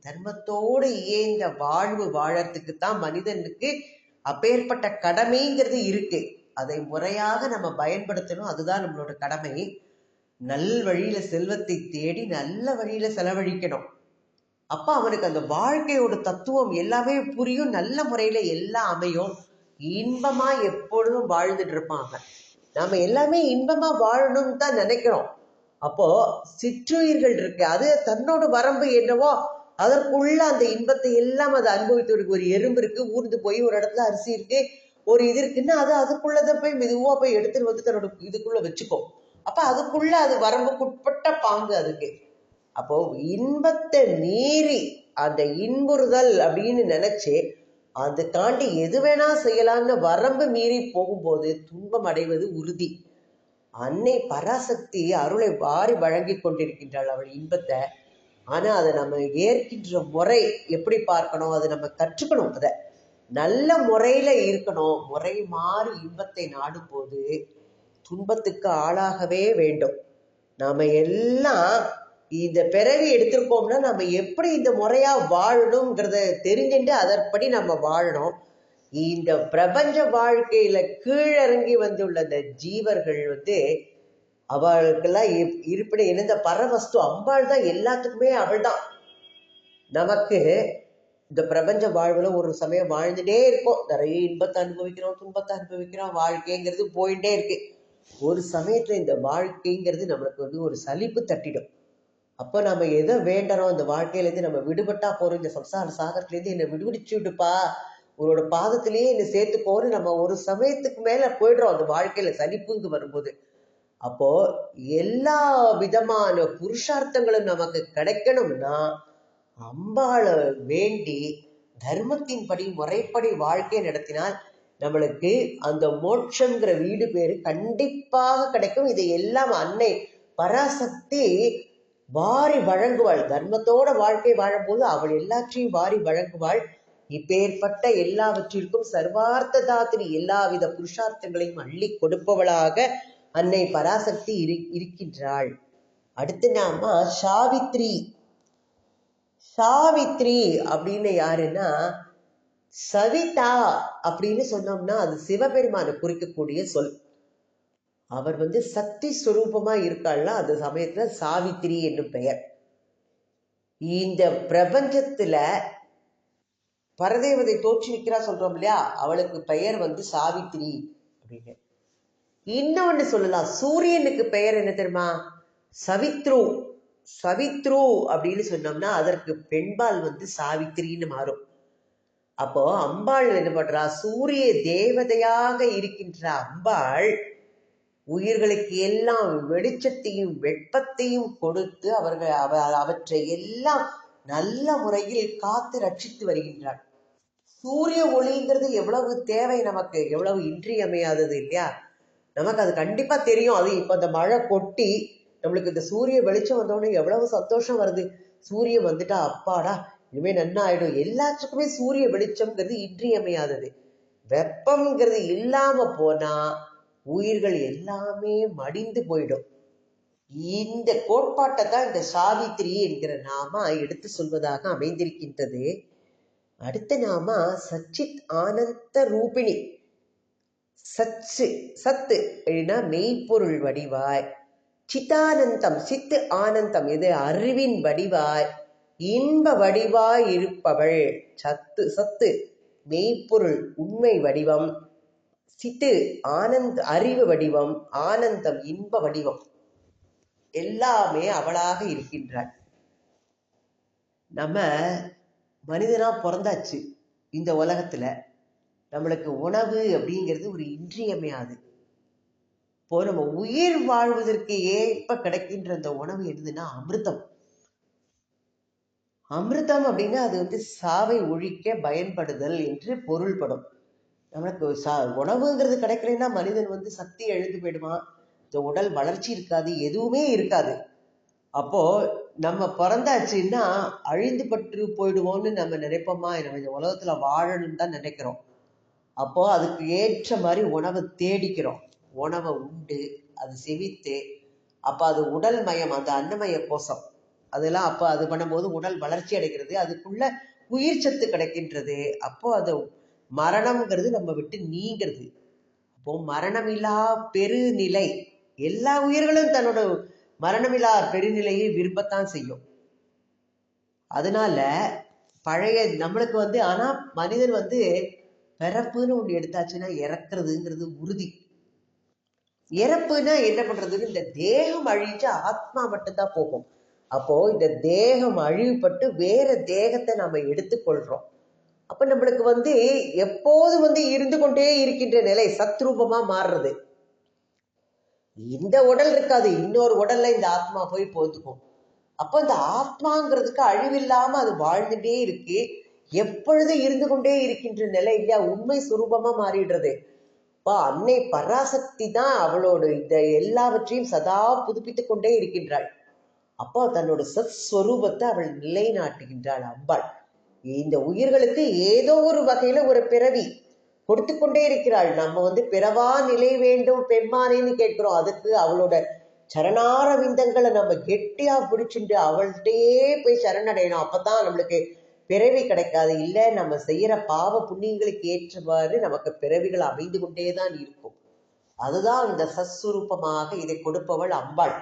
தர்மத்தோடு இயங்க வாழ்வு வாழறதுக்கு தான் மனிதனுக்கு அப்பேற்பட்ட கடமைங்கிறது இருக்கு. அதை முறையாக நம்ம பயன்படுத்தணும், அதுதான் நம்மளோட கடமை. நல் வழியில செல்வத்தை தேடி நல்ல வழியில செலவழிக்கணும். அப்ப அவனுக்கு அந்த வாழ்க்கையோட தத்துவம் எல்லாமே புரியும், நல்ல முறையில எல்லாம் அமையும், இன்பமா எப்பொழுதும் வாழ்ந்துட்டு இருப்பான் அவன். நாம எல்லாமே இன்பமா வாழணும்னு தான் நினைக்கிறோம். அப்போ சிற்றுயிர்கள் இருக்கு, அது தன்னோட வரம்பு என்னவோ அதற்குள்ள அந்த இன்பத்தை எல்லாம் அதை அனுபவித்து. ஒரு எறும்பு இருக்கு, ஊர்ந்து போய் ஒரு இடத்துல அரிசி இருக்கு, ஒரு இது இருக்குன்னா அது அதுக்குள்ளத போய் மெதுவா போய் எடுத்துட்டு தன்னோட இதுக்குள்ள வச்சுக்கும். அப்ப அதுக்குள்ள அது வரம்புக்குட்பட்ட பாங்கு அதுக்கு. அப்போ இன்பத்தை மீறி அந்த இன்புறுதல் அப்படின்னு நினைச்சு அதை தாண்டி எது வேணா செய்யலாம்னு வரம்பு மீறி போகும்போது துன்பம் அடைவது உறுதி. அன்னை பராசக்தி அருளை வாரி வழங்கி கொண்டிருக்கின்றாள் அவள் இன்பத்தை. ஆனா அதை நம்ம ஏற்கின்ற முறை எப்படி பார்க்கணும், அதை நம்ம கற்றுக்கணும், அதை நல்ல முறையில இருக்கணும். முறை மாறி இன்பத்தை நாடும் போது துன்பத்துக்கு ஆளாகவே வேண்டும். நாம எல்லாம் இந்த பிறவி எடுத்திருக்கோம்னா நம்ம எப்படி இந்த முறையா வாழணுங்கிறத தெரிஞ்சுட்டு அதற்படி நம்ம வாழணும். இந்த பிரபஞ்ச வாழ்க்கையில கீழிறங்கி வந்துள்ள இந்த ஜீவர்கள் அவளுக்கெல்லாம் இருப்பிட இணைந்த பரவஸ்து அம்பாள் தான். எல்லாத்துக்குமே அவள் தான். நமக்கு இந்த பிரபஞ்ச வாழ்வுல ஒரு சமயம் வாழ்ந்துட்டே இருக்கோம், நிறைய இன்பத்தை அனுபவிக்கிறோம், துன்பத்தை அனுபவிக்கிறோம், வாழ்க்கைங்கிறது போயிட்டே இருக்கு. ஒரு சமயத்துல இந்த வாழ்க்கைங்கிறது நம்மளுக்கு ஒரு சலிப்பு தட்டிடும். அப்போ நம்ம எதை வேண்டணும், இந்த வாழ்க்கையிலேருந்து நம்ம விடுபட்டா போறோம், இந்த சம்சார சாகரத்துலேருந்து என்னை விடுவிச்சு விடுப்பா, உன்னோட பாதத்திலேயே என்னை சேர்த்துக்கோன்னு நம்ம ஒரு சமயத்துக்கு மேல போயிடுறோம் அந்த வாழ்க்கையில சலிப்புங்க வரும்போது. அப்போ எல்லா விதமான புருஷார்த்தங்களும் நமக்கு கிடைக்கணும்னா அம்பாளை வேண்டி தர்மத்தின்படி முறைப்படி வாழ்க்கை நடத்தினால் நம்மளுக்கு அந்த மோட்சங்கிற வீடு பேரு கண்டிப்பாக கிடைக்கும். இதை எல்லாம் அன்னை பராசக்தி வாரி வழங்குவாள். தர்மத்தோட வாழ்க்கை வாழும்போது அவள் எல்லாற்றையும் வாரி வழங்குவாள். இப்பேற்பட்ட எல்லாவற்றிற்கும் சர்வார்த்த தாத்திரி, எல்லாவித புருஷார்த்தங்களையும் அள்ளி கொடுப்பவளாக அன்னை பராசக்தி இருக்கின்றாள். அடுத்து நாம சாவித்ரி. சாவித்ரி அப்படின்னு யாருன்னா, சவிதா அப்படின்னு சொன்னோம்னா அது சிவபெருமானை குறிக்கக்கூடிய சொல். அவர் சக்தி ஸ்வரூபமா இருக்காள்ல, அந்த சமயத்துல சாவித்திரி என்னும் பெயர். இந்த பிரபஞ்சத்துல பரதேவதை தோற்றுவிக்கிறா சொல்றோம் இல்லையா, அவளுக்கு பெயர் சாவித்திரி அப்படின்னு. இன்னொன்னு சொல்லலாம், சூரியனுக்கு பெயர் என்ன தெரியுமா? சவித்ரு. சவித்ரு அப்படின்னு சொன்னோம்னா அதற்கு பெண்பால் சாவித்திரின்னு மாறும். அப்போ அம்பாள் என்ன பண்றா? சூரிய தேவதையாக இருக்கின்ற அம்பாள் உயிர்களுக்கு எல்லாம் வெளிச்சத்தையும் வெப்பத்தையும் கொடுத்து அவற்றை எல்லாம் நல்ல முறையில் காத்து ரட்சித்து வருகின்றாள். சூரிய ஒளிங்கிறது எவ்வளவு தேவை நமக்கு, எவ்வளவு இன்றியமையாதது இல்லையா? நமக்கு அது கண்டிப்பா தெரியும். அது இப்ப இந்த மழை கொட்டி நம்மளுக்கு இந்த சூரிய வெளிச்சம் வந்தோடனே எவ்வளவு சந்தோஷம் வருது. சூரியன் வந்துட்டா அப்பாடா இனிமே நன்னா ஆயிடும். எல்லாத்துக்குமே சூரிய வெளிச்சம்ங்கிறது இன்றியமையாதது. வெப்பம்ங்கிறது இல்லாம போனா உயிர்கள் எல்லாமே மடிந்து போயிடும். இந்த கோட்பாட்டை தான் இந்த சாவித்திரி என்கிற நாம எடுத்து சொல்வதாக அமைந்திருக்கின்றது. அடுத்த நாம சச்சித் ஆனந்த ரூபிணி. சத்து அப்படின்னா மெய்ப்பொருள் வடிவாய், சித்தானந்தம் சித்து ஆனந்தம் இது அறிவின் வடிவாய், இன்ப வடிவாய் இருப்பவள். சத்து மெய்ப்பொருள் உண்மை வடிவம், சித்து ஆனந்த அறிவு வடிவம், ஆனந்தம் இன்ப வடிவம், எல்லாமே அவளாக இருக்கின்றாள். நம்ம மனிதனா பிறந்தாச்சு. இந்த உலகத்துல நம்மளுக்கு உணவு அப்படிங்கிறது ஒரு இன்றியமையாது. இப்போ நம்ம உயிர் வாழ்வதற்கு ஏற்ப கிடைக்கின்ற அந்த உணவு என்னதுன்னா அமிர்தம். அமிர்தம் அப்படின்னா அது சாவை ஒழிக்க பயன்படுதல் என்று பொருள்படும். நமக்கு உணவுங்கிறது கிடைக்கலன்னா மனிதன் சக்தி எழுந்து போயிடுவான், இந்த உடல் வளர்ச்சி இருக்காது, எதுவுமே இருக்காது. அப்போ நம்ம பிறந்தாச்சுன்னா அழிந்து பற்று போயிடுவோம்னு நம்ம நினைப்போமா? நம்ம இந்த உலகத்துல வாழணும்னு தான் நினைக்கிறோம். அப்போ அதுக்கு ஏற்ற மாதிரி உணவை தேடிக்கிறோம். உணவை உண்டு அது செவித்து, அப்ப அது உடல் மயம், அந்த அன்னமய கோஷம் அதெல்லாம் அப்ப அது பண்ணும்போது உடல் வளர்ச்சி அடைகிறது, அதுக்குள்ள உயிர் சத்து கிடைக்கின்றது. அப்போ அது மரணம்ங்கிறது நம்ம விட்டு நீங்கிறது. அப்போ மரணமில்லா பெருநிலை, எல்லா உயிர்களும் தன்னோட மரணமில்லா பெருநிலையை விரும்பத்தான் செய்யும். அதனால பழைய நம்மளுக்கு ஆனா மனிதன் பிறப்புன்னு ஒண்ணு எடுத்தாச்சுன்னா இறக்குறதுங்கிறது உறுதி. இறப்புன்னா என்ன பண்றதுன்னு, இந்த தேகம் அழிஞ்சு ஆத்மா மட்டும்தான் போகும். அப்போ இந்த தேகம் அழிவுபட்டு வேற தேகத்தை நம்ம எடுத்துக்கொள்றோம். அப்ப நம்மளுக்கு எப்போது இருந்து கொண்டே இருக்கின்ற நிலை சத்ரூபமா மாறுறது. இந்த உடல் இருக்காது, இன்னொரு உடல்ல இந்த ஆத்மா போய் போந்துக்கும். அப்போ இந்த ஆத்மாங்கிறதுக்கு அழிவில்லாம அது வாழ்ந்துட்டே இருக்கு, எப்பொழுதும் இருந்து கொண்டே இருக்கின்ற நிலை இல்லையா, உண்மை சுரூபமா மாறிடுறது. அப்போ அன்னை பராசக்தி தான் அவளோட இந்த எல்லாவற்றையும் சதா புதுப்பித்துக் கொண்டே இருக்கின்றாள். அப்போ தன்னோட சத்ஸ்வரூபத்தை அவள் நிலைநாட்டுகின்றாள் அம்பாள். இந்த உயிர்களுக்கு ஏதோ ஒரு வகையில ஒரு பிறவி கொடுத்து கொண்டே இருக்கிறாள். நம்ம பிறவா நிலை வேண்டும் பெண்மானேன்னு கேட்கிறோம். அதுக்கு அவளோட சரணார விந்தங்களை நம்ம கெட்டியா பிடிச்சுட்டு அவள்கிட்டயே போய் சரணடையணும். அப்பதான் நம்மளுக்கு பிறவி கிடைக்காது. இல்ல நம்ம செய்யற பாவ புண்ணியங்களுக்கு ஏற்றவாறு நமக்கு பிறவிகள் அமைந்து கொண்டேதான் இருக்கும். அதுதான் இந்த சத்ஸ்வரூபமாக இதை கொடுப்பவள் அம்பாள்.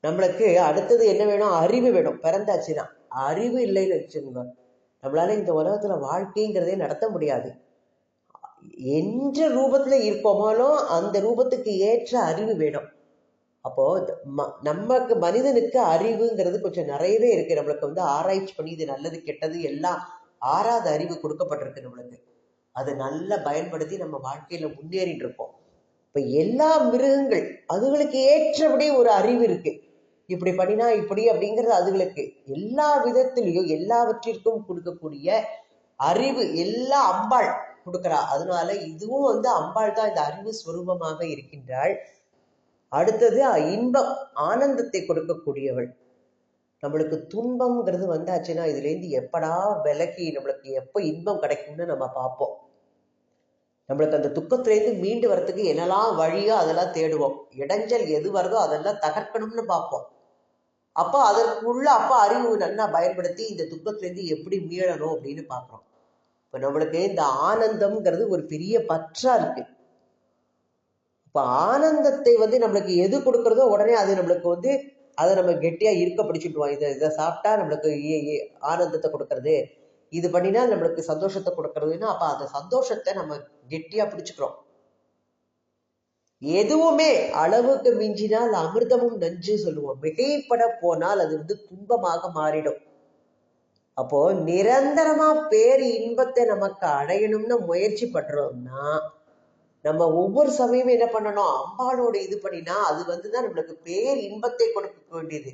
நம்மளுக்கு அடுத்தது என்ன வேணும்? அறிவு வேணும். பிறந்தாச்சுன்னா அறிவு இல்லைன்னு வச்சுக்கோங்க, நம்மளால இந்த உலகத்துல வாழ்க்கைங்கிறதே நடத்த முடியாது. எந்த ரூபத்துல இருப்போமாலோ அந்த ரூபத்துக்கு ஏற்ற அறிவு வேணும். அப்போ நமக்கு மனிதனுக்கு அறிவுங்கிறது கொஞ்சம் நிறையவே இருக்கு. நம்மளுக்கு ஆராய்ச்சி பண்ணி இது நல்லது கெட்டது எல்லாம் ஆறாத அறிவு கொடுக்கப்பட்டிருக்கு நம்மளுக்கு. அதை நல்லா பயன்படுத்தி நம்ம வாழ்க்கையில முன்னேறிட்டு இருக்கோம். இப்ப எல்லா மிருகங்கள் அதுகளுக்கு ஏற்றபடி ஒரு அறிவு இருக்கு. இப்படி பண்ணினா இப்படி அப்படிங்கிறது அதுகளுக்கு எல்லா விதத்திலையும் எல்லாவற்றிற்கும் கொடுக்கக்கூடிய அறிவு எல்லாம் அம்பாள் கொடுக்கிறா. அதனால இதுவும் அம்பாள் தான் இந்த அறிவு ஸ்வரூபமாக இருக்கின்றாள். அடுத்தது இன்பம் ஆனந்தத்தை கொடுக்கக்கூடியவள். நம்மளுக்கு துன்பம்ங்கிறது வந்தாச்சுன்னா இதுல இருந்து எப்படா விலகி நம்மளுக்கு எப்ப இன்பம் கிடைக்கும்னு நம்ம பார்ப்போம். நம்மளுக்கு அந்த துக்கத்திலேருந்து மீண்டு வர்றதுக்கு என்னெல்லாம் வழியோ அதெல்லாம் தேடுவோம். இடைஞ்சல் எது வருதோ அதெல்லாம் தகர்க்கணும்னு பார்ப்போம். அப்போ அதற்குள்ள அறிவு நல்லா பயன்படுத்தி இந்த துக்கத்திலேருந்து எப்படி மீளணும் அப்படின்னு பார்க்குறோம். இப்போ நம்மளுக்கு இந்த ஆனந்தம்ங்கிறது ஒரு பெரிய பற்றா இருக்கு. இப்போ ஆனந்தத்தை நம்மளுக்கு எது கொடுக்கறதோ உடனே அது நம்மளுக்கு அதை நம்ம கெட்டியா இருக்க பிடிச்சிட்டுவோம். இதை சாப்பிட்டா நம்மளுக்கு ஆனந்தத்தை கொடுக்கறது, இது பண்ணினா நம்மளுக்கு சந்தோஷத்தை கொடுக்கறதுன்னா அப்ப அந்த சந்தோஷத்தை நம்ம கெட்டியா பிடிச்சுக்கிறோம். எதுவுமே அளவுக்கு மிஞ்சினால் அமிர்தமும் நஞ்சு சொல்லுவோம். மிகைப்பட போனால் அது துன்பமாக மாறிடும். அப்போ நிரந்தரமா பேர் இன்பத்தை நமக்கு அடையணும்னு முயற்சி பண்றோம்னா நம்ம ஒவ்வொரு சமயமும் என்ன பண்ணணும், அம்பாளோட இது பண்ணினா அது தான் நம்மளுக்கு பேர் இன்பத்தை கொடுக்க வேண்டியது.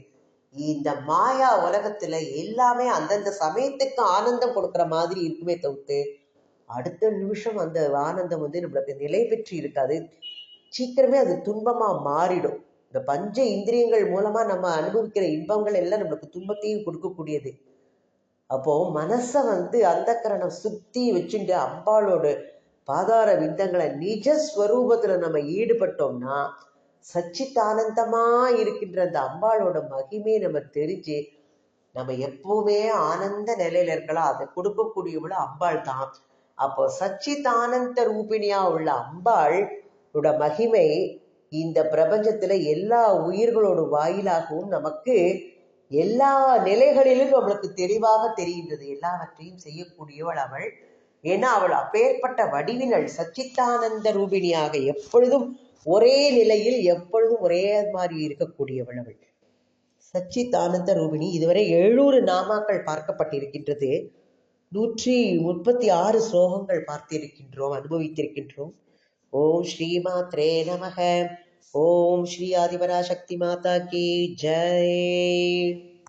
இந்த மாயா உலகத்துல எல்லாமே அந்தந்த சமயத்துக்கு ஆனந்தம் கொடுக்குற மாதிரி இருக்குமே தவிர்த்து அடுத்த நிமிஷம் அந்த ஆனந்தம் நம்மளுக்கு நிலை பெற்று இருக்காது. சீக்கிரமே அது துன்பமா மாறிடும். இந்த பஞ்ச இந்திரியங்கள் மூலமா நம்ம அனுபவிக்கிற இன்பங்கள் எல்லாம் நம்மளுக்கு துன்பத்தையும் கொடுக்கக்கூடியது. அப்போ மனச அந்த கரணம் சுத்தி வச்சுட்டு அம்பாளோட பாதார விந்தங்களை நிஜஸ்வரூபத்துல நம்ம ஈடுபட்டோம்னா சச்சித்தானந்தமா இருக்கின்ற அந்த அம்பாளோட மகிமையை நம்ம தெரிஞ்சு நம்ம எப்பவுமே ஆனந்த நிலையில இருக்கலாம். அதை கொடுக்கக்கூடியவள அம்பாள் தான். அப்போ சச்சிதானந்த ரூபிணியா உள்ள அம்பாளோட மகிமை இந்த பிரபஞ்சத்துல எல்லா உயிர்களோட வாயிலாகவும் நமக்கு எல்லா நிலைகளிலும் நம்மளுக்கு தெளிவாக தெரிகின்றது. எல்லாவற்றையும் செய்யக்கூடியவள் அவள். ஏன்னா அவள் அப்பேற்பட்ட வடிவினள், சச்சித்தானந்த ரூபிணியாக எப்பொழுதும் ஒரே நிலையில் எப்பொழுதும் ஒரே மாதிரி இருக்கக்கூடியவள் அவள் சச்சித்தானந்த ரூபிணி. இதுவரை 700 நாமாக்கள் பார்க்கப்பட்டிருக்கின்றது. 136 ஸ்லோகங்கள் பார்த்திருக்கின்றோம், அனுபவித்திருக்கின்றோம். ஓம் ஸ்ரீ மாத்ரே நமக. ஓம் ஸ்ரீ ஆதிபராசக்தி மாதா கி ஜெய்.